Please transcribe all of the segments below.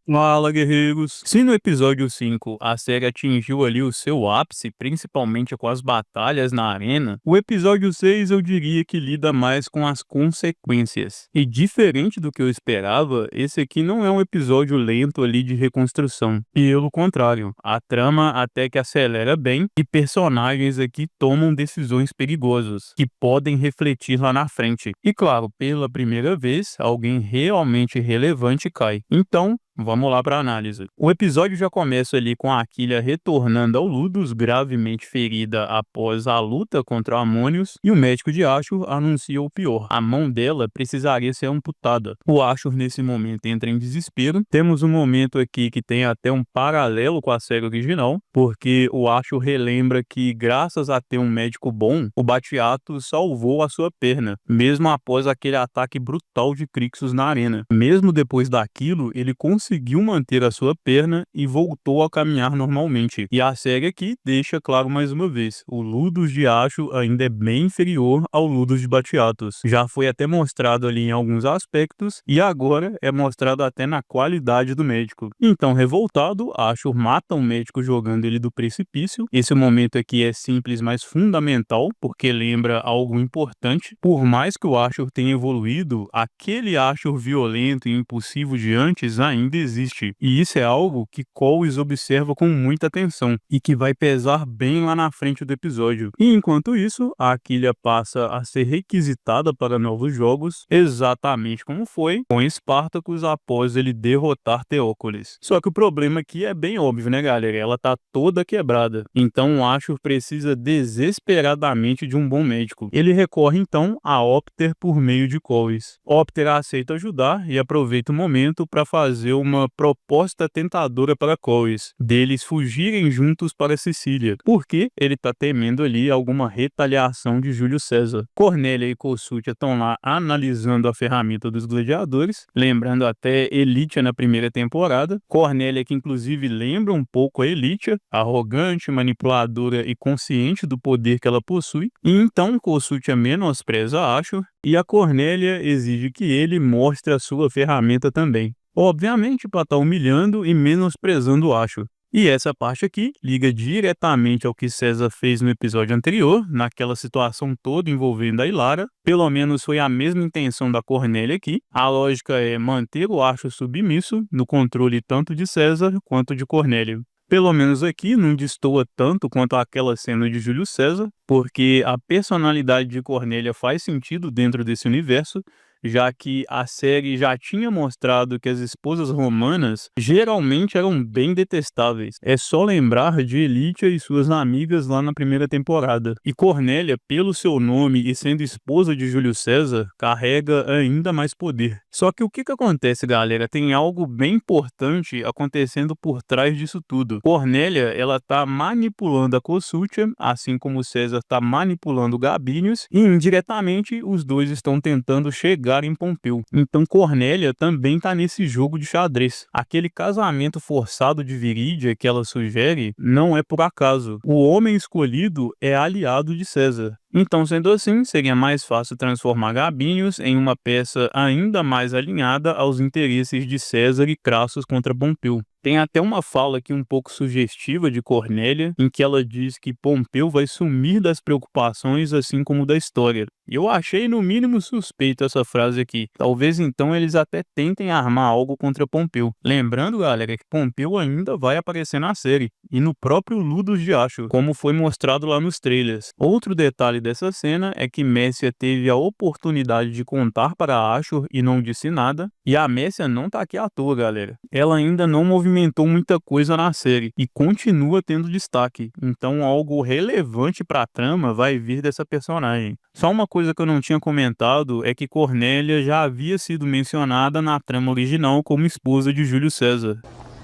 Fala, guerreiros! Se no episódio 5 a série atingiu ali o seu ápice, principalmente com as batalhas na arena, o episódio 6 eu diria que lida mais com as consequências. E diferente do que eu esperava, esse aqui não é um episódio lento ali de reconstrução. Pelo contrário, a trama até que acelera bem e personagens aqui tomam decisões perigosas, que podem refletir lá na frente. E claro, pela primeira vez, alguém realmente relevante cai. Então, vamos lá para a análise. O episódio já começa ali com a Aquila retornando ao Ludus, gravemente ferida após a luta contra Ammonius, e o médico de Ashur anuncia o pior. A mão dela precisaria ser amputada. O Ashur nesse momento entra em desespero. Temos um momento aqui que tem até um paralelo com a série original, porque o Ashur relembra que graças a ter um médico bom, o Batiatus salvou a sua perna, mesmo após aquele ataque brutal de Crixus na arena. Mesmo depois daquilo, ele conseguiu manter a sua perna e voltou a caminhar normalmente. E a série aqui deixa claro mais uma vez, o Ludus de Ashur ainda é bem inferior ao Ludus de Batiatus. Já foi até mostrado ali em alguns aspectos e agora é mostrado até na qualidade do médico. Então, revoltado, Ashur mata um médico jogando ele do precipício. Esse momento aqui é simples, mas fundamental, porque lembra algo importante. Por mais que o Ashur tenha evoluído, aquele Ashur violento e impulsivo de antes ainda existe. E isso é algo que Corvus observa com muita atenção e que vai pesar bem lá na frente do episódio. E enquanto isso, a Aquila passa a ser requisitada para novos jogos, exatamente como foi com Spartacus após ele derrotar Teócolis. Só que o problema aqui é bem óbvio, né, galera? Ela tá toda quebrada. Então o Ashur precisa desesperadamente de um bom médico. Ele recorre então a Opter por meio de Corvus. Opter aceita ajudar e aproveita o momento para fazer uma proposta tentadora para Corvus, deles fugirem juntos para Sicília, porque ele está temendo ali alguma retaliação de Júlio César. Cornélia e Cossútia estão lá analisando a ferramenta dos gladiadores, lembrando até Elitia na primeira temporada. Cornélia que inclusive lembra um pouco a Elitia, arrogante, manipuladora e consciente do poder que ela possui, e então Cossútia menospreza Ashur e a Cornélia exige que ele mostre a sua ferramenta também. Obviamente para estar humilhando e menosprezando o Ashur. E essa parte aqui liga diretamente ao que César fez no episódio anterior, naquela situação toda envolvendo a Ilara. Pelo menos foi a mesma intenção da Cornélia aqui. A lógica é manter o Ashur submisso no controle tanto de César quanto de Cornélio. Pelo menos aqui não destoa tanto quanto aquela cena de Júlio César, porque a personalidade de Cornélia faz sentido dentro desse universo, já que a série já tinha mostrado que as esposas romanas geralmente eram bem detestáveis. É só lembrar de Elitia e suas amigas lá na primeira temporada. E Cornélia, pelo seu nome e sendo esposa de Júlio César, carrega ainda mais poder. Só que o que acontece, galera? Tem algo bem importante acontecendo por trás disso tudo. Cornélia, ela tá manipulando a Cossútia, assim como César tá manipulando Gabinius, e indiretamente os dois estão tentando chegar em Pompeu. Então Cornélia também tá nesse jogo de xadrez. Aquele casamento forçado de Virídia que ela sugere não é por acaso. O homem escolhido é aliado de César. Então, sendo assim, seria mais fácil transformar Gabinius em uma peça ainda mais alinhada aos interesses de César e Crassus contra Pompeu. Tem até uma fala aqui um pouco sugestiva de Cornélia, em que ela diz que Pompeu vai sumir das preocupações assim como da história. E eu achei no mínimo suspeito essa frase aqui. Talvez então eles até tentem armar algo contra Pompeu. Lembrando, galera, que Pompeu ainda vai aparecer na série, e no próprio Ludus de Ashur, como foi mostrado lá nos trailers. Outro detalhe dessa cena é que Messia teve a oportunidade de contar para Ashur e não disse nada, e a Messia não tá aqui à toa, galera. Ela ainda não movimentou muita coisa na série e continua tendo destaque, então algo relevante para a trama vai vir dessa personagem. Só uma coisa que eu não tinha comentado é que Cornélia já havia sido mencionada na trama original como esposa de Júlio César.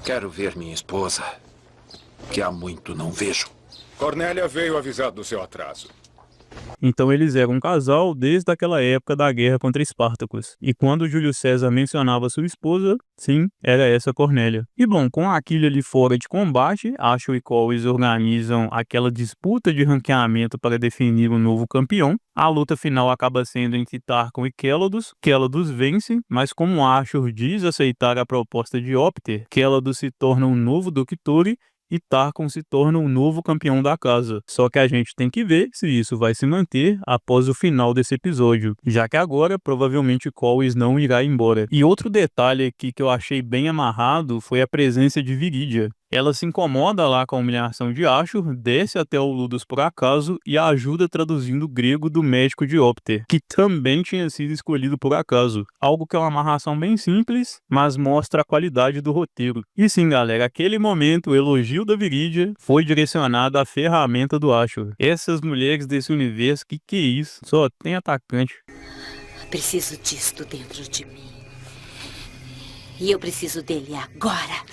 Quero ver minha esposa, que há muito não vejo. Cornélia veio avisar do seu atraso. Então eles eram um casal desde aquela época da guerra contra Espartacus. E quando Júlio César mencionava sua esposa, sim, era essa Cornélia. E bom, com Aquila ali fora de combate, Acho e Colwys organizam aquela disputa de ranqueamento para definir o novo campeão. A luta final acaba sendo entre Tarquin e Kélados. Kélados vence, mas como Ashur diz aceitar a proposta de Ópter, Kélados se torna um novo Duque Turi e Tarquin se torna um novo campeão da casa. Só que a gente tem que ver se isso vai se manter após o final desse episódio, já que agora provavelmente Colwys não irá embora. E outro detalhe aqui que eu achei bem amarrado foi a presença de Virídia. Ela se incomoda lá com a humilhação de Ashur, desce até o Ludus por acaso e ajuda traduzindo o grego do médico de Ópter, que também tinha sido escolhido por acaso. Algo que é uma amarração bem simples, mas mostra a qualidade do roteiro. E sim, galera, aquele momento, o elogio da Virídia foi direcionado à ferramenta do Ashur. Essas mulheres desse universo, que é isso? Só tem atacante. Preciso disto dentro de mim. E eu preciso dele agora.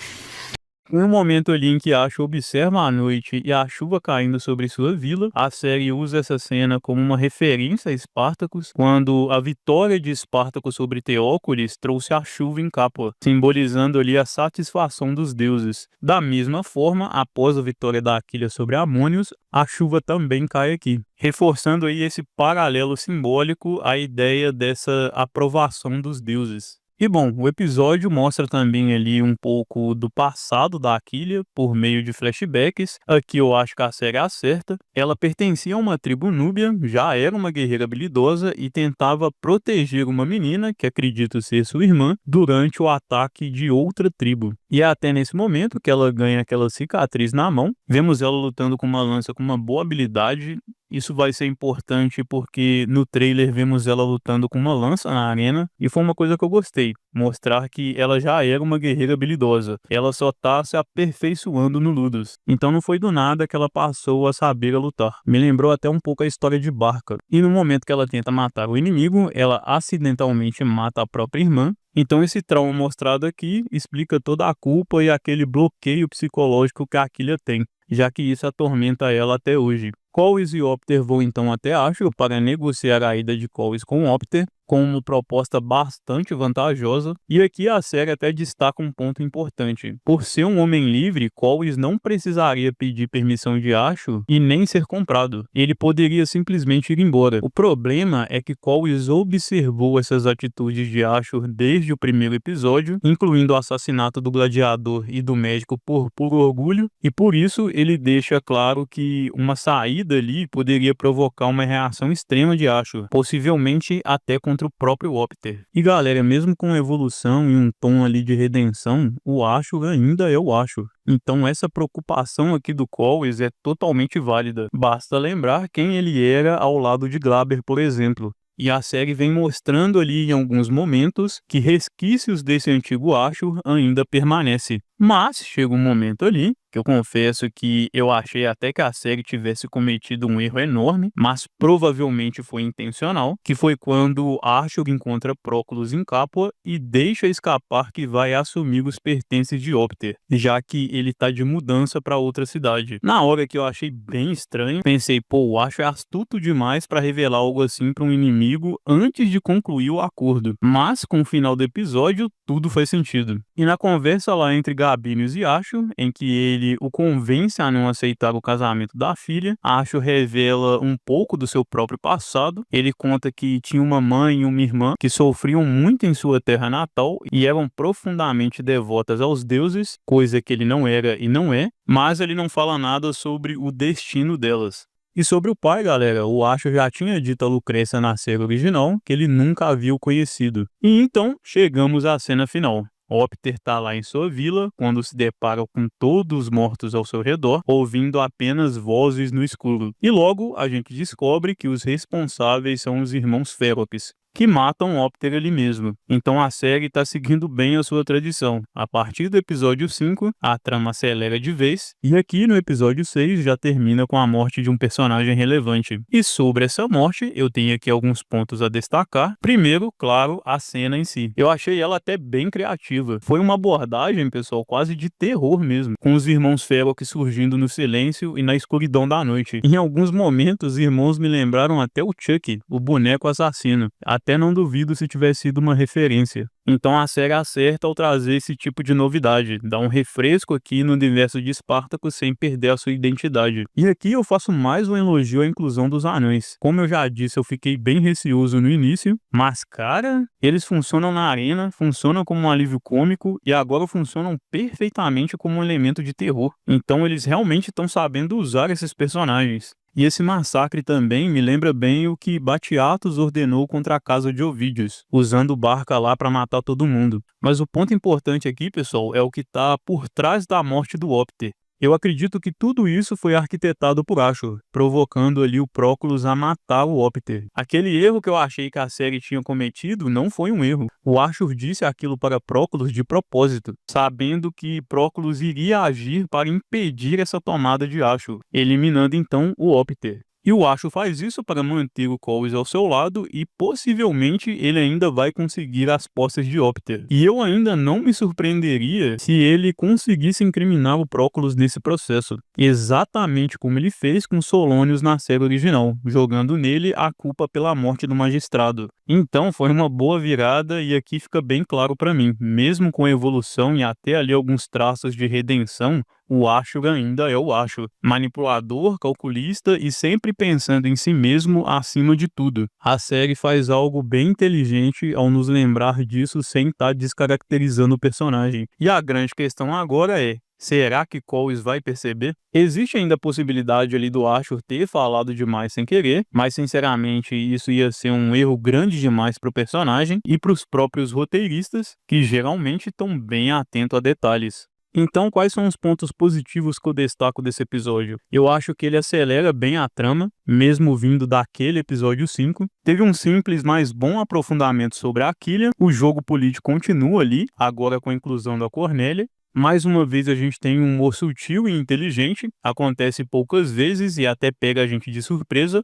Em um momento ali em que Ashur observa a noite e a chuva caindo sobre sua vila, a série usa essa cena como uma referência a Espartacus, quando a vitória de Espartacus sobre Teóculis trouxe a chuva em Capua, simbolizando ali a satisfação dos deuses. Da mesma forma, após a vitória da Aquila sobre Amônios, a chuva também cai aqui, reforçando aí esse paralelo simbólico à ideia dessa aprovação dos deuses. E bom, o episódio mostra também ali um pouco do passado da Aquila por meio de flashbacks. Aqui eu acho que a série acerta. Ela pertencia a uma tribo núbia, já era uma guerreira habilidosa e tentava proteger uma menina, que acredito ser sua irmã, durante o ataque de outra tribo. E é até nesse momento que ela ganha aquela cicatriz na mão. Vemos ela lutando com uma lança com uma boa habilidade. Isso vai ser importante porque no trailer vemos ela lutando com uma lança na arena e foi uma coisa que eu gostei, mostrar que ela já era uma guerreira habilidosa, ela só tá se aperfeiçoando no Ludus. Então não foi do nada que ela passou a saber a lutar. Me lembrou até um pouco a história de Barca. E no momento que ela tenta matar o inimigo, ela acidentalmente mata a própria irmã. Então esse trauma mostrado aqui explica toda a culpa e aquele bloqueio psicológico que a Aquila tem, já que isso atormenta ela até hoje. Colwys e Ópter vão então até Ashur para negociar a ida de Colwys com Ópter, com uma proposta bastante vantajosa, e aqui a série até destaca um ponto importante. Por ser um homem livre, Colwys não precisaria pedir permissão de Ashur e nem ser comprado. Ele poderia simplesmente ir embora. O problema é que Colwys observou essas atitudes de Ashur desde o primeiro episódio, incluindo o assassinato do gladiador e do médico por puro orgulho, e por isso ele deixa claro que uma saída ali poderia provocar uma reação extrema de Ashur, possivelmente até contra o próprio Ópter. E galera, mesmo com evolução e um tom ali de redenção, o Ashur ainda é o Ashur. Então essa preocupação aqui do Colwys é totalmente válida. Basta lembrar quem ele era ao lado de Glaber, por exemplo. E a série vem mostrando ali em alguns momentos que resquícios desse antigo Ashur ainda permanece. Mas chega um momento ali que eu confesso que eu achei até que a série tivesse cometido um erro enorme, mas provavelmente foi intencional, que foi quando Ashur encontra Próculos em Capua e deixa escapar que vai assumir os pertences de Ópter, já que ele tá de mudança para outra cidade. Na hora que eu achei bem estranho, pensei, pô, o Ashur é astuto demais para revelar algo assim para um inimigo antes de concluir o acordo. Mas com o final do episódio, tudo faz sentido. E na conversa lá entre Gabinius e Ashur, em que ele o convence a não aceitar o casamento da filha, Ashur revela um pouco do seu próprio passado. Ele conta que tinha uma mãe e uma irmã que sofriam muito em sua terra natal e eram profundamente devotas aos deuses, coisa que ele não era e não é, mas ele não fala nada sobre o destino delas. E sobre o pai, galera, o Ashur já tinha dito a Lucrécia na série original que ele nunca havia o conhecido. E então chegamos à cena final. Ópter está lá em sua vila quando se depara com todos os mortos ao seu redor, ouvindo apenas vozes no escuro. E logo a gente descobre que os responsáveis são os irmãos Ferox, que matam o Opter ali mesmo. Então a série tá seguindo bem a sua tradição. A partir do episódio 5, a trama acelera de vez, e aqui no episódio 6 já termina com a morte de um personagem relevante. E sobre essa morte, eu tenho aqui alguns pontos a destacar. Primeiro, claro, a cena em si. Eu achei ela até bem criativa. Foi uma abordagem, pessoal, quase de terror mesmo, com os irmãos Ferox surgindo no silêncio e na escuridão da noite. Em alguns momentos, os irmãos me lembraram até o Chuck, o boneco assassino. Até não duvido se tivesse sido uma referência. Então a série acerta ao trazer esse tipo de novidade, dá um refresco aqui no universo de Spartacus sem perder a sua identidade. E aqui eu faço mais um elogio à inclusão dos anões. Como eu já disse, eu fiquei bem receoso no início, mas cara, eles funcionam na arena, funcionam como um alívio cômico e agora funcionam perfeitamente como um elemento de terror. Então eles realmente estão sabendo usar esses personagens. E esse massacre também me lembra bem o que Batiatus ordenou contra a casa de Ovídios, usando Barca lá para matar todo mundo. Mas o ponto importante aqui, pessoal, é o que está por trás da morte do Opter. Eu acredito que tudo isso foi arquitetado por Ashur, provocando ali o Próculos a matar o Opter. Aquele erro que eu achei que a série tinha cometido não foi um erro. O Ashur disse aquilo para Próculos de propósito, sabendo que Próculos iria agir para impedir essa tomada de Ashur, eliminando então o Opter. E o Ashur faz isso para manter o Corvus ao seu lado e possivelmente ele ainda vai conseguir as posses de Opter. E eu ainda não me surpreenderia se ele conseguisse incriminar o Próculos nesse processo, exatamente como ele fez com Solônios na série original, jogando nele a culpa pela morte do magistrado. Então foi uma boa virada e aqui fica bem claro para mim, mesmo com a evolução e até ali alguns traços de redenção, o Ashur ainda é o Ashur, manipulador, calculista e sempre pensando em si mesmo acima de tudo. A série faz algo bem inteligente ao nos lembrar disso sem estar descaracterizando o personagem. E a grande questão agora é: será que Corvus vai perceber? Existe ainda a possibilidade ali do Ashur ter falado demais sem querer, mas sinceramente isso ia ser um erro grande demais para o personagem e para os próprios roteiristas, que geralmente estão bem atentos a detalhes. Então, quais são os pontos positivos que eu destaco desse episódio? Eu acho que ele acelera bem a trama, mesmo vindo daquele episódio 5. Teve um simples, mas bom aprofundamento sobre a Aquila. O jogo político continua ali, agora com a inclusão da Cornélia. Mais uma vez a gente tem um humor sutil e inteligente, acontece poucas vezes e até pega a gente de surpresa.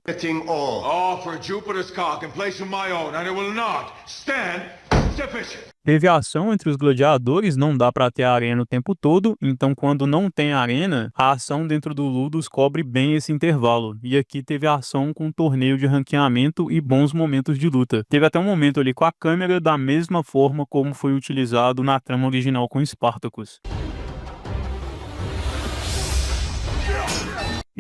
All for Jupiter's cock in place of my own, and it will not stand sufficient. Teve ação entre os gladiadores, não dá pra ter arena o tempo todo, então quando não tem arena, a ação dentro do Ludus cobre bem esse intervalo. E aqui teve ação com torneio de ranqueamento e bons momentos de luta. Teve até um momento ali com a câmera da mesma forma como foi utilizado na trama original com Spartacus.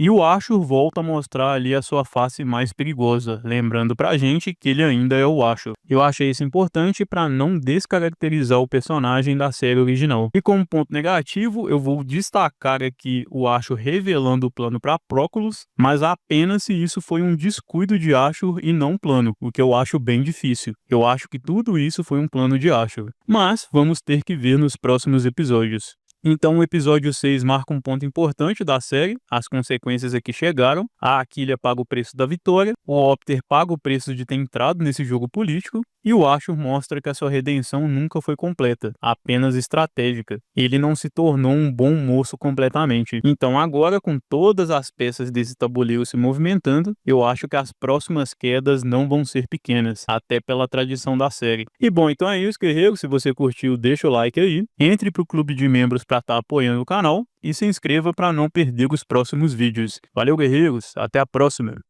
E o Ashur volta a mostrar ali a sua face mais perigosa, lembrando pra gente que ele ainda é o Ashur. Eu achei isso importante para não descaracterizar o personagem da série original. E como ponto negativo, eu vou destacar aqui o Ashur revelando o plano para Próculos, mas apenas se isso foi um descuido de Ashur e não um plano, o que eu acho bem difícil. Eu acho que tudo isso foi um plano de Ashur. Mas vamos ter que ver nos próximos episódios. Então o episódio 6 marca um ponto importante da série, as consequências aqui chegaram, a Aquila paga o preço da vitória, o Opter paga o preço de ter entrado nesse jogo político, e o Ashur mostra que a sua redenção nunca foi completa, apenas estratégica. Ele não se tornou um bom moço completamente. Então agora, com todas as peças desse tabuleiro se movimentando, eu acho que as próximas quedas não vão ser pequenas, até pela tradição da série. E bom, então é isso, guerreiro. Se você curtiu, deixa o like aí, entre pro clube de membros para estar apoiando o canal e se inscreva para não perder os próximos vídeos. Valeu, guerreiros, até a próxima!